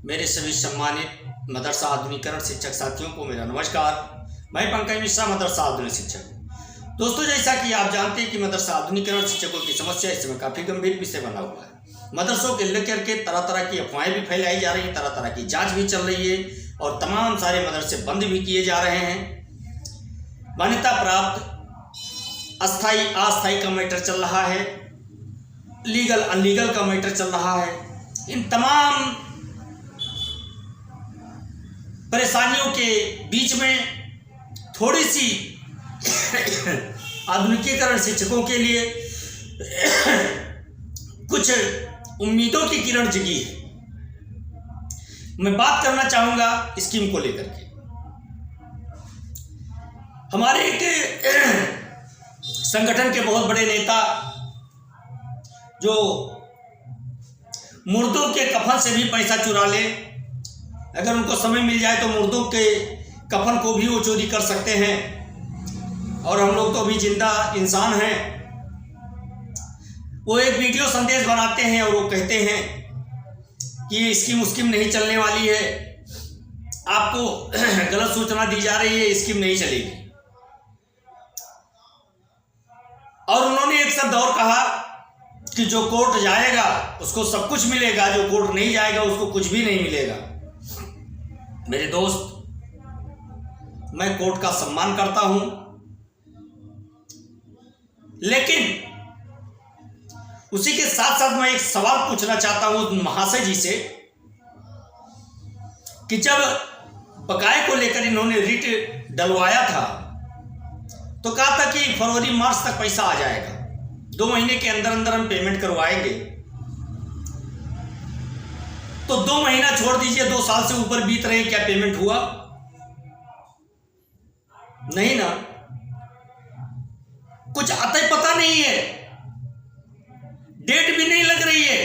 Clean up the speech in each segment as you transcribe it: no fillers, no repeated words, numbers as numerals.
मेरे सभी सम्मानित मदरसा आधुनिकीकरण शिक्षक साथियों को मेरा नमस्कार। मैं पंकज मिश्रा, मदरसा आधुनिक शिक्षक। दोस्तों, जैसा कि आप जानते हैं कि मदरसा आधुनिकीकरण शिक्षकों की समस्या इस समय काफ़ी गंभीर विषय बना हुआ है। मदरसों के लेकर के तरह तरह की अफवाहें भी फैलाई जा रही हैं, तरह तरह की जांच भी चल रही है और तमाम सारे मदरसे बंद भी किए जा रहे हैं। मान्यता प्राप्त अस्थाई अस्थाई का मैटर चल रहा है, लीगल अनलीगल का मैटर चल रहा है। इन तमाम परेशानियों के बीच में थोड़ी सी आधुनिकीकरण शिक्षकों के लिए कुछ उम्मीदों की किरण जगी है। मैं बात करना चाहूंगा स्कीम को लेकर के। हमारे एक संगठन के बहुत बड़े नेता जो मुर्दों के कफन से भी पैसा चुरा ले, अगर उनको समय मिल जाए तो मुर्दों के कफन को भी वो चोरी कर सकते हैं। और हम लोग तो अभी जिंदा इंसान हैं। वो एक वीडियो संदेश बनाते हैं और वो कहते हैं कि ये स्कीम नहीं चलने वाली है, आपको गलत सूचना दी जा रही है, स्कीम नहीं चलेगी। और उन्होंने एक शब्द और कहा कि जो कोर्ट जाएगा उसको सब कुछ मिलेगा, जो कोर्ट नहीं जाएगा उसको कुछ भी नहीं मिलेगा। मेरे दोस्त, मैं कोर्ट का सम्मान करता हूं, लेकिन उसी के साथ साथ मैं एक सवाल पूछना चाहता हूं महाशय जी से कि जब बकाये को लेकर इन्होंने रिट डलवाया था तो कहा था कि फरवरी मार्च तक पैसा आ जाएगा, 2 महीने के अंदर अंदर हम पेमेंट करवाएंगे। तो 2 महीना छोड़ दीजिए, 2 साल से ऊपर बीत रहे, क्या पेमेंट हुआ? नहीं ना, कुछ आता ही पता नहीं है, डेट भी नहीं लग रही है,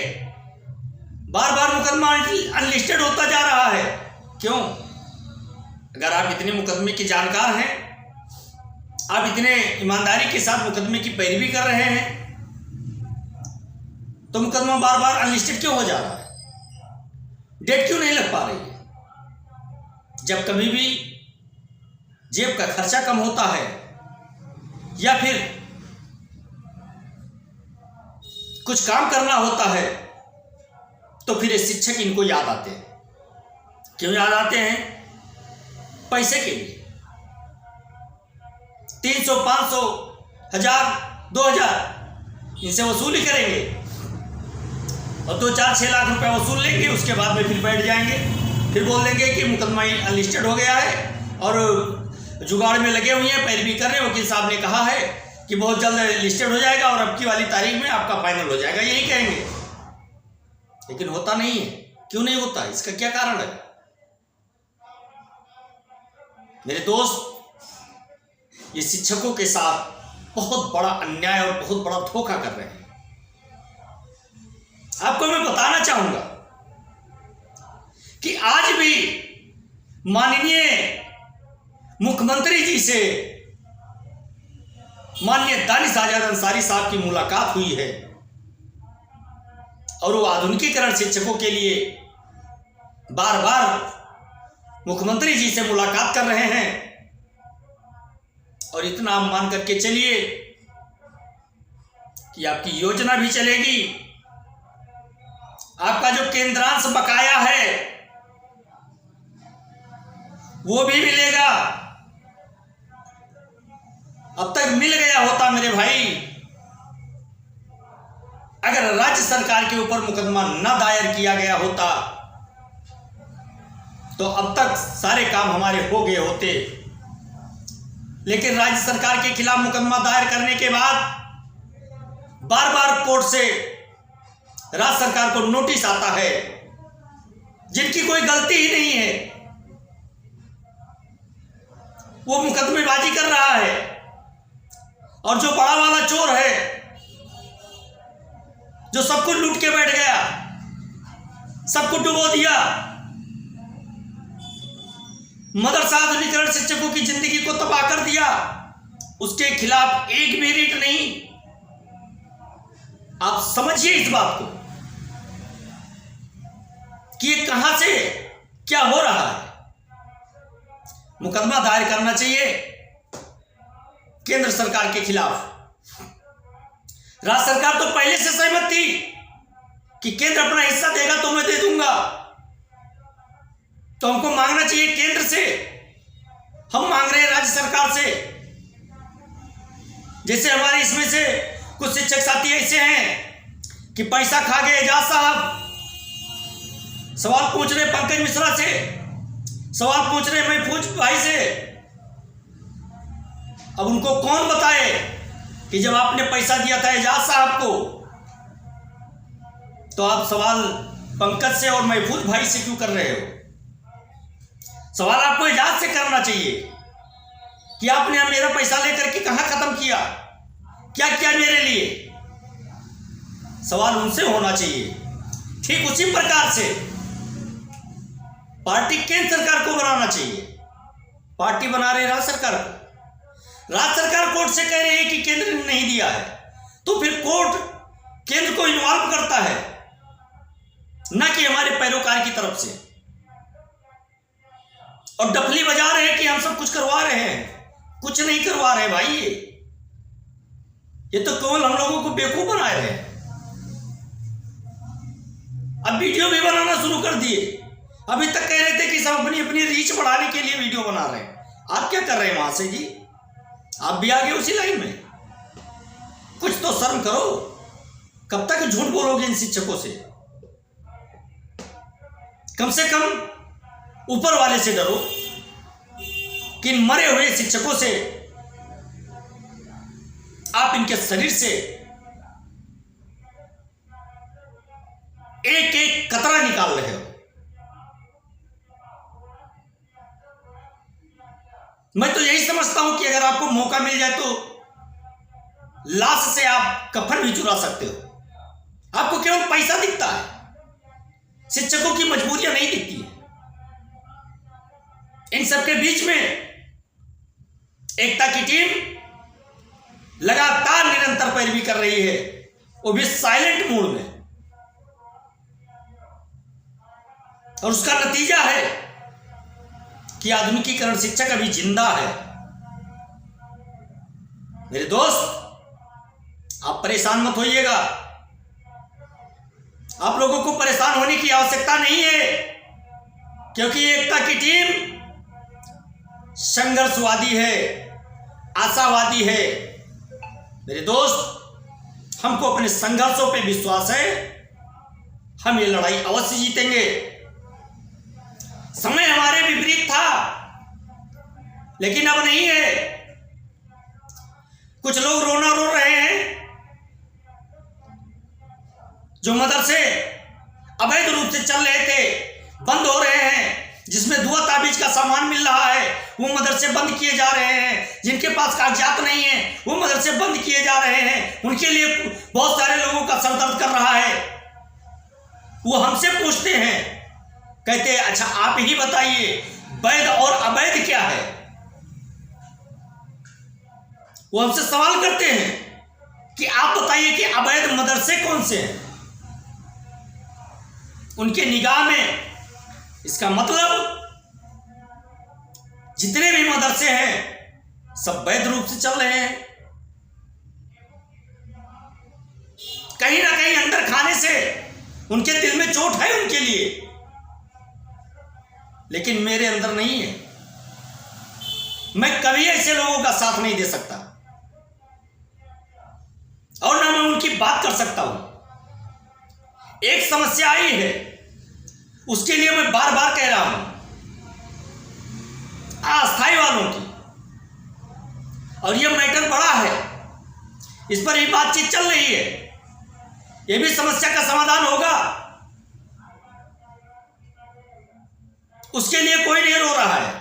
बार बार मुकदमा अनलिस्टेड होता जा रहा है। क्यों? अगर आप इतने मुकदमे के जानकार हैं, आप इतने ईमानदारी के साथ मुकदमे की पैरवी कर रहे हैं, तो मुकदमा बार बार अनलिस्टेड क्यों हो जा रहा है? डेट क्यों नहीं लग पा रही है? जब कभी भी जेब का खर्चा कम होता है या फिर कुछ काम करना होता है तो फिर शिक्षक इनको याद आते हैं। क्यों याद आते हैं? पैसे के लिए। 300, 500, 1000, 2000 इनसे वसूली करेंगे और 2, 4, 6 लाख रुपए वसूल लेंगे। उसके बाद में फिर बैठ जाएंगे, फिर बोल देंगे कि मुकदमा अनलिस्टेड हो गया है और जुगाड़ में लगे हुए हैं, पैरवी कर रहे हैं। वकील साहब ने कहा है कि बहुत जल्द लिस्टेड हो जाएगा और अब की वाली तारीख में आपका फाइनल हो जाएगा, यही कहेंगे। लेकिन होता नहीं है। क्यों नहीं होता? इसका क्या कारण है? मेरे दोस्त, ये शिक्षकों के साथ बहुत बड़ा अन्याय और बहुत बड़ा धोखा कर रहे हैं। आपको मैं बताना चाहूंगा कि आज भी माननीय मुख्यमंत्री जी से माननीय दानिश आजाद अंसारी साहब की मुलाकात हुई है और वो आधुनिकीकरण शिक्षकों के लिए बार बार मुख्यमंत्री जी से मुलाकात कर रहे हैं। और इतना आप मान करके चलिए कि आपकी योजना भी चलेगी, आपका जो केंद्रांश बकाया है वो भी मिलेगा। अब तक मिल गया होता मेरे भाई, अगर राज्य सरकार के ऊपर मुकदमा न दायर किया गया होता तो अब तक सारे काम हमारे हो गए होते। लेकिन राज्य सरकार के खिलाफ मुकदमा दायर करने के बाद बार बार कोर्ट से राज्य सरकार को नोटिस आता है, जिनकी कोई गलती ही नहीं है, वो मुकदमेबाजी कर रहा है। और जो बड़ा वाला चोर है, जो सब कुछ लूट के बैठ गया, सब कुछ डुबो दिया, मदरसा आधुनिकीकरण शिक्षकों की जिंदगी को तबाह कर दिया, उसके खिलाफ एक भी रिट नहीं। आप समझिए इस बात को। कि ये कहां से क्या हो रहा है। मुकदमा दायर करना चाहिए केंद्र सरकार के खिलाफ। राज्य सरकार तो पहले से सहमत थी कि केंद्र अपना हिस्सा देगा तो मैं दे दूंगा, तो हमको मांगना चाहिए केंद्र से। हम मांग रहे हैं राज्य सरकार से। जैसे हमारे इसमें से कुछ शिक्षक साथी ऐसे हैं कि पैसा खा गए एजाज साहब, सवाल पूछ रहे पंकज मिश्रा से, सवाल पूछ रहे महफूज भाई से। अब उनको कौन बताए कि जब आपने पैसा दिया था एजाज साहब को तो आप सवाल पंकज से और महफूज भाई से क्यों कर रहे हो? सवाल आपको एजाज से करना चाहिए कि आपने मेरा पैसा लेकर के कहां खत्म किया, क्या किया मेरे लिए। सवाल उनसे होना चाहिए। ठीक उसी प्रकार से पार्टी केंद्र सरकार को बनाना चाहिए। पार्टी बना रहे राज्य सरकार को। राज्य सरकार कोर्ट से कह रही है कि केंद्र ने नहीं दिया है, तो फिर कोर्ट केंद्र को इन्वॉल्व करता है, न कि हमारे पैरोकार की तरफ से। और डफली बजा रहे हैं कि हम सब कुछ करवा रहे हैं। कुछ नहीं करवा रहे भाई। ये तो केवल हम लोगों को बेवकूफ बना रहे हैं। अब वीडियो भी बनाना शुरू कर दिए। अभी तक कह रहे थे कि सब अपनी अपनी रीच बढ़ाने के लिए वीडियो बना रहे हैं। आप क्या कर रहे हैं वहां से जी? आप भी आगे उसी लाइन में। कुछ तो शर्म करो। कब तक झूठ बोलोगे इन शिक्षकों से? कम से कम ऊपर वाले से डरो कि इन मरे हुए शिक्षकों से आप इनके शरीर से एक एक कतरा निकाल रहे हो। मैं तो यही समझता हूं कि अगर आपको मौका मिल जाए तो लाश से आप कफन भी चुरा सकते हो। आपको केवल पैसा दिखता है, शिक्षकों की मजबूरियां नहीं दिखती है। इन सबके बीच में एकता की टीम लगातार निरंतर पैरवी कर रही है, वो भी साइलेंट मोड में। और उसका नतीजा है कि आधुनिकीकरण शिक्षक अभी जिंदा है। मेरे दोस्त, आप परेशान मत होइएगा। आप लोगों को परेशान होने की आवश्यकता नहीं है, क्योंकि एकता की टीम संघर्षवादी है, आशावादी है। मेरे दोस्त, हमको अपने संघर्षों पे विश्वास है। हम ये लड़ाई अवश्य जीतेंगे। समय हमारे विपरीत था, लेकिन अब नहीं है। कुछ लोग रोना रो रहे हैं। जो मदरसे अवैध रूप से चल रहे थे, बंद हो रहे हैं, जिसमें दुआ ताबीज का सामान मिल रहा है, वो मदरसे बंद किए जा रहे हैं। जिनके पास कागजात नहीं है, वो मदरसे बंद किए जा रहे हैं। उनके लिए बहुत सारे लोगों का सर दर्द कर रहा है। वो हमसे पूछते हैं, कहते हैं अच्छा आप ही बताइए वैध और अवैध क्या है। वो हमसे सवाल करते हैं कि आप बताइए कि अवैध मदरसे कौन से हैं। उनके निगाह में इसका मतलब जितने भी मदरसे हैं सब वैध रूप से चल रहे हैं। कहीं ना कहीं अंदर खाने से उनके दिल में चोट है उनके लिए, लेकिन मेरे अंदर नहीं है। मैं कभी ऐसे लोगों का साथ नहीं दे सकता और ना मैं उनकी बात कर सकता हूं। एक समस्या आई है, उसके लिए मैं बार बार कह रहा हूं, अस्थाई वालों की। और यह मैटर बड़ा है, इस पर ही बातचीत चल रही है। यह भी समस्या का समाधान होगा, उसके लिए कोई नहीं रो रहा है।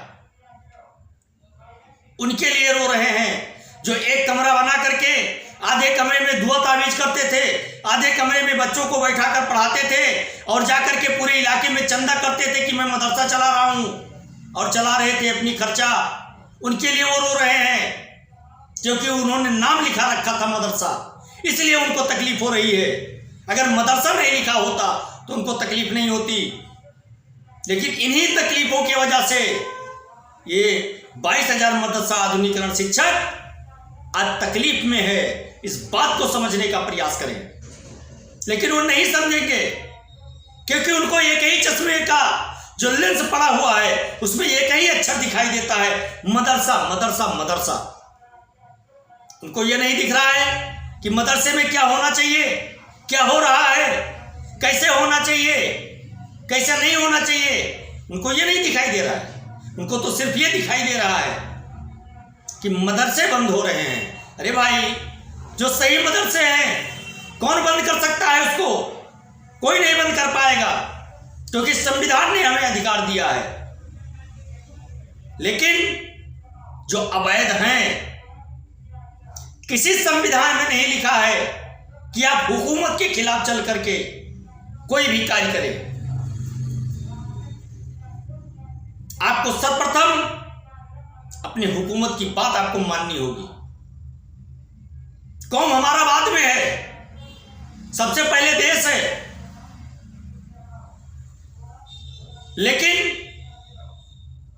उनके लिए रो रहे हैं जो एक कमरा बना करके आधे कमरे में दुआ तावीज करते थे, आधे कमरे में बच्चों को बैठाकर पढ़ाते थे और जाकर के पूरे इलाके में चंदा करते थे कि मैं मदरसा चला रहा हूं, और चला रहे थे अपनी खर्चा। उनके लिए वो रो रहे हैं क्योंकि उन्होंने नाम लिखा रखा था मदरसा, इसलिए उनको तकलीफ हो रही है। अगर मदरसा नहीं लिखा होता तो उनको तकलीफ नहीं होती। लेकिन इन्हीं तकलीफों की वजह से ये 22,000 मदरसा आधुनिकीकरण शिक्षक आज तकलीफ में है। इस बात को समझने का प्रयास करें, लेकिन वो नहीं समझेंगे, क्योंकि उनको एक ही चश्मे का जो लेंस पड़ा हुआ है उसमें एक ही अक्षर दिखाई देता है, मदरसा मदरसा मदरसा। उनको ये नहीं दिख रहा है कि मदरसे में क्या होना चाहिए, क्या हो रहा है, कैसे होना चाहिए, कैसे नहीं होना चाहिए। उनको ये नहीं दिखाई दे रहा है। उनको तो सिर्फ ये दिखाई दे रहा है कि मदरसे बंद हो रहे हैं। अरे भाई, जो सही मदरसे हैं कौन बंद कर सकता है उसको? कोई नहीं बंद कर पाएगा, क्योंकि संविधान ने हमें अधिकार दिया है। लेकिन जो अवैध हैं, किसी संविधान में नहीं लिखा है कि आप हुकूमत के खिलाफ चल करके कोई भी कार्य करें। आपको सर्वप्रथम अपनी हुकूमत की बात आपको माननी होगी। कौम हमारा बाद में है, सबसे पहले देश है। लेकिन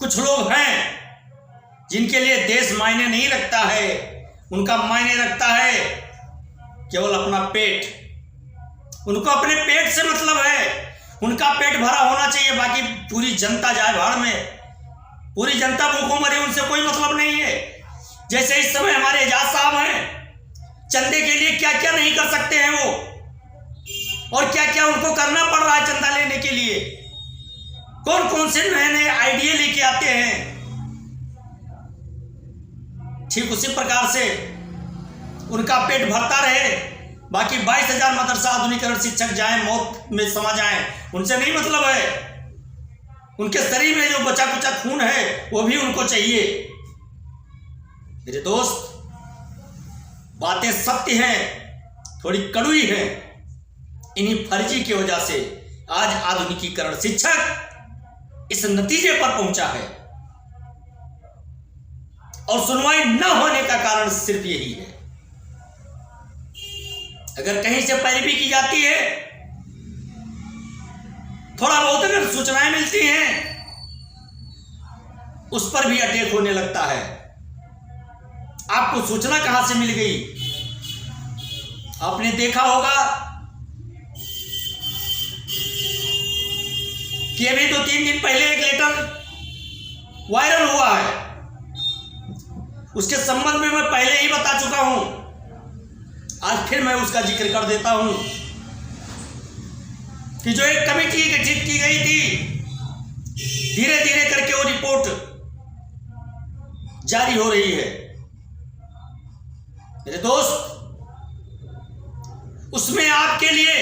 कुछ लोग हैं जिनके लिए देश मायने नहीं रखता है, उनका मायने रखता है केवल अपना पेट। उनको अपने पेट से मतलब है, उनका पेट भरा होना चाहिए, बाकी पूरी जनता जाए भाड़ में, पूरी जनता भूखों मरे, उनसे कोई मतलब नहीं है। जैसे इस समय हमारे एजाज साहब हैं, चंदे के लिए क्या क्या नहीं कर सकते हैं वो, और क्या क्या उनको करना पड़ रहा है चंदा लेने के लिए। कौन कौन से नए नए आइडिया लेके आते हैं। ठीक उसी प्रकार से उनका पेट भरता रहे, बाकी 22,000 मदरसा आधुनिकीकरण शिक्षक जाएं, मौत में समा जाएं, उनसे नहीं मतलब है। उनके शरीर में जो बचा कुचा खून है वो भी उनको चाहिए। मेरे दोस्त, बातें सत्य हैं, थोड़ी कड़वी हैं। इन्हीं फर्जी की वजह से आज आधुनिकीकरण शिक्षक इस नतीजे पर पहुंचा है, और सुनवाई न होने का कारण सिर्फ यही है। अगर कहीं से पैरवी की जाती है, थोड़ा बहुत अगर सूचनाएं मिलती हैं, उस पर भी अटैक होने लगता है। आपको सूचना कहां से मिल गई? आपने देखा होगा कि अभी 2-3 दिन पहले एक लेटर वायरल हुआ है। उसके संबंध में मैं पहले ही बता चुका हूं, आज फिर मैं उसका जिक्र कर देता हूं कि जो एक कमेटी गठित की गई थी, धीरे धीरे करके वो रिपोर्ट जारी हो रही है। मेरे दोस्त, उसमें आपके लिए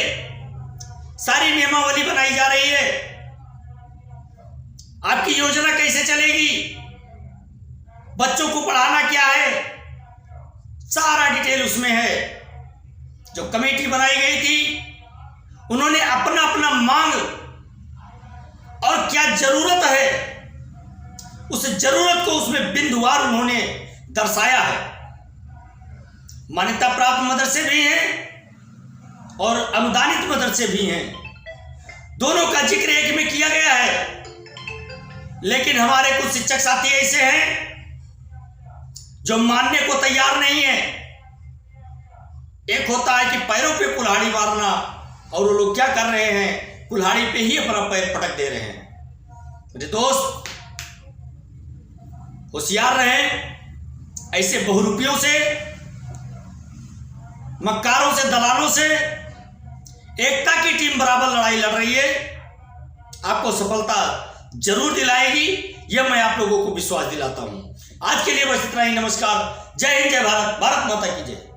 सारी नियमावली बनाई जा रही है। आपकी योजना कैसे चलेगी, बच्चों को पढ़ाना क्या है, सारा डिटेल उसमें है। जो कमेटी बनाई गई थी, उन्होंने अपना अपना मांग और क्या जरूरत है, उस जरूरत को उसमें बिंदुवार उन्होंने दर्शाया है। मान्यता प्राप्त मदरसे भी हैं और अनुदानित मदरसे भी हैं, दोनों का जिक्र एक में किया गया है। लेकिन हमारे कुछ शिक्षक साथी ऐसे हैं जो मानने को तैयार नहीं है। एक होता है कि पैरों पे कुल्हाड़ी मारना, और वो लोग क्या कर रहे हैं, कुल्हाड़ी पे ही अपना पैर पटक दे रहे हैं। मेरे दोस्त, होशियार रहें। ऐसे बहुरूपियों से, मक्कारों से, दलालों से एकता की टीम बराबर लड़ाई लड़ रही है। आपको सफलता जरूर दिलाएगी, यह मैं आप लोगों को विश्वास दिलाता हूं। आज के लिए बस इतना ही। नमस्कार, जय हिंद, जय भारत, भारत माता की जय।